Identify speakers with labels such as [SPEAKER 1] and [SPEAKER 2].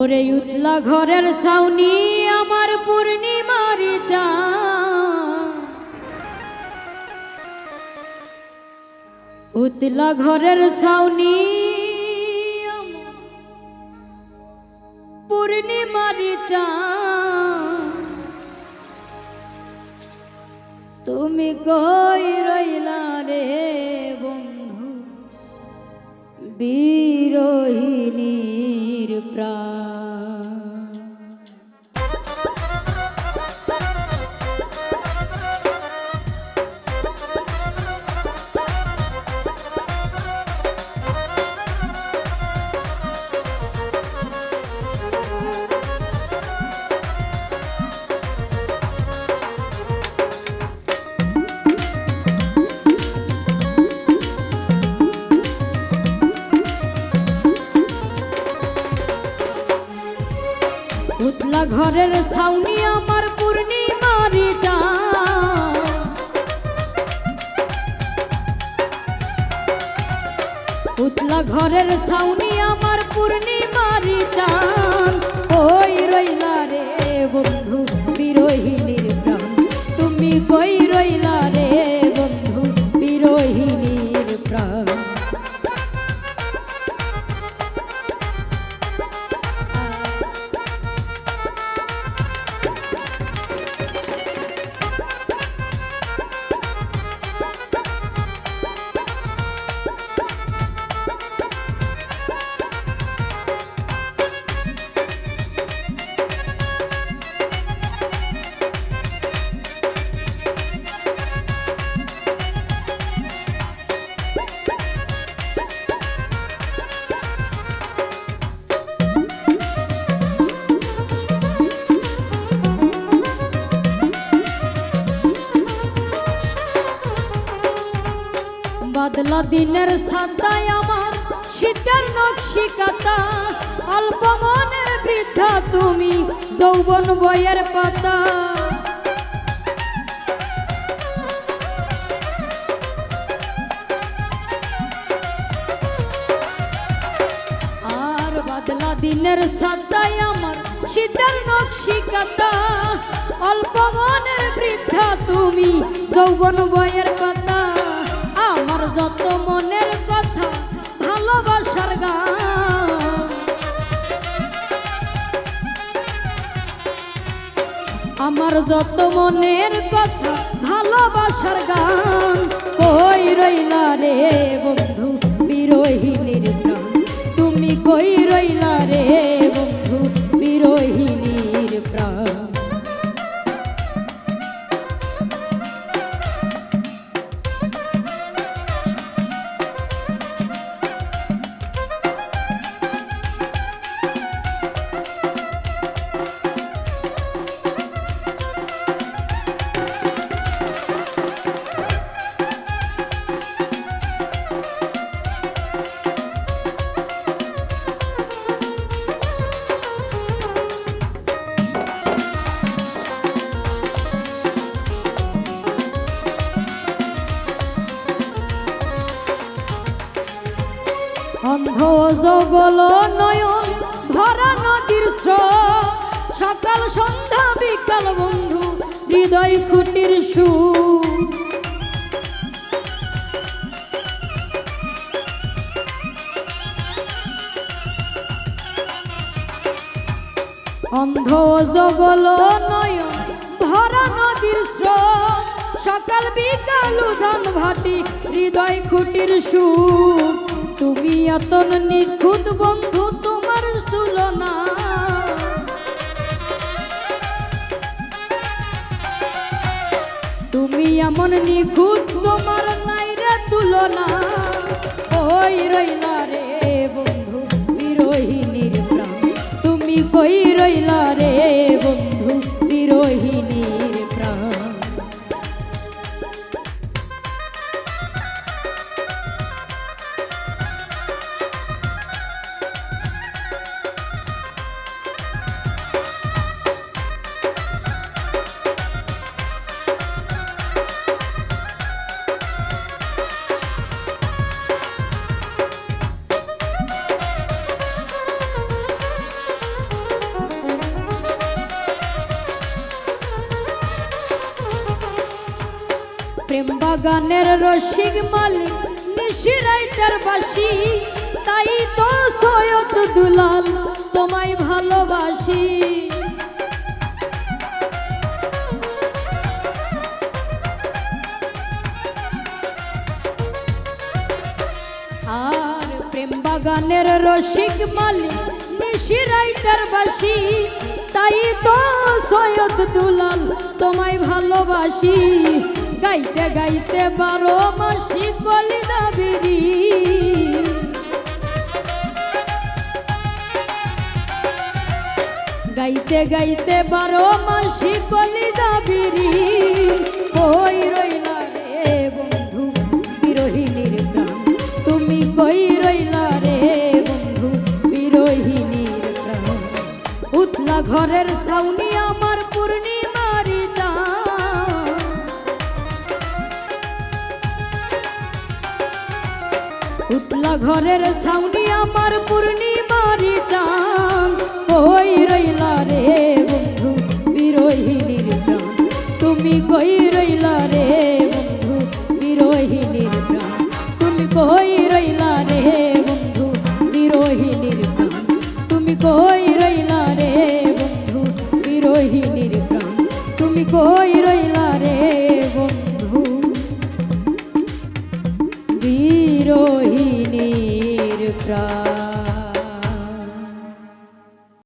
[SPEAKER 1] ওরে উতলা ঘরের ছাউনি আমার পূর্ণিমার চাঁদ, উতলা ঘরের ছাউনি আমার পূর্ণিমার চাঁদ, তুমি কই রইলা রে বন্ধু বিরহিনীর প্রাণ। উতলা ঘরের ছাউনি আমার পূর্ণিমার চাঁদ, উতলা ঘরের ছাউনি আমার পূর্ণিমার চাঁদ, কই রইলা রে বন্ধু বিরহিনীর প্রাণ, তুমি কই রইলা রে বন্ধু বিরহিনীর প্রাণ। বাদলা দিনের সাদায় আমার শীতের নকশি কাতা, অল্প মনের বৃদ্ধা তুমি যৌবন বইয়ের পাতা। আর বাদলা দিনের সাদায় আমার শীতের নকশি কাতা, অল্প মনের বৃদ্ধা তুমি যৌবন বইয়ের পাতা। আমার যত মনের কথা ভালোবাসার গান, আমার যত মনের কথা ভালোবাসার গান, কই রইলা রে বন্ধু বিরহিনীর প্রাণ, তুমি কই রইলা রে বন্ধু বিরহিনীর প্রাণ। অন্ধ জগল নয়ন ভরা নদীর স্রোত, সকাল সন্ধ্যা বিকাল বন্ধু হৃদয় খুঁটির সুর। অন্ধ জগল নয়ন ভরা নদীর স্রোত, সকাল বিকাল উধান ভাটি হৃদয় খুঁটির সুর। তুমি এত নিখুঁত বন্ধু তোমার তুলনা, তুমি এমন নিখুঁত তোমার নাই রে তুলনা, কই রইলা রে বন্ধু বিরহিনীর প্রাণ, তুমি কই রইলা রে বন্ধু বিরহিনীর প্রাণ। বাগানের রসিক মালিক নিশিরাইটার বাসি, তাই তো সৈয়দ দুলাল তোমায় ভালোবাসি। আর প্রেম বাগানের রসিক মালিক নিশিরাইটার বাসি, তাই তো সৈয়দ দুলাল তোমায় ভালোবাসি। গাইতে গাইতে 12 মাসি কলিজা বিরি, গাইতে গাইতে 12 মাসি কলিজা বিরি। কই রইলা রে বন্ধু বিরহিনীর প্রাণ, তুমি কই রইলা রে বন্ধু বিরহিনীর প্রাণ। উতলা ঘরের ছাউনি আমার পূর্ণিমারি চাঁদ, উতলা ঘরের ছাউনি আমার পূর্ণিমারি চাঁদ। কই রইলা রে বন্ধু বিরহিনীর প্রাণ, তুমি কই রইলা রে বন্ধু বিরহিনীর প্রাণ, তুমি কই রইলা রে বন্ধু বিরহিনীর প্রাণ, তুমি কই রইলা রে বন্ধু বিরহিনীর প্রাণ, তুমি কই রইলা।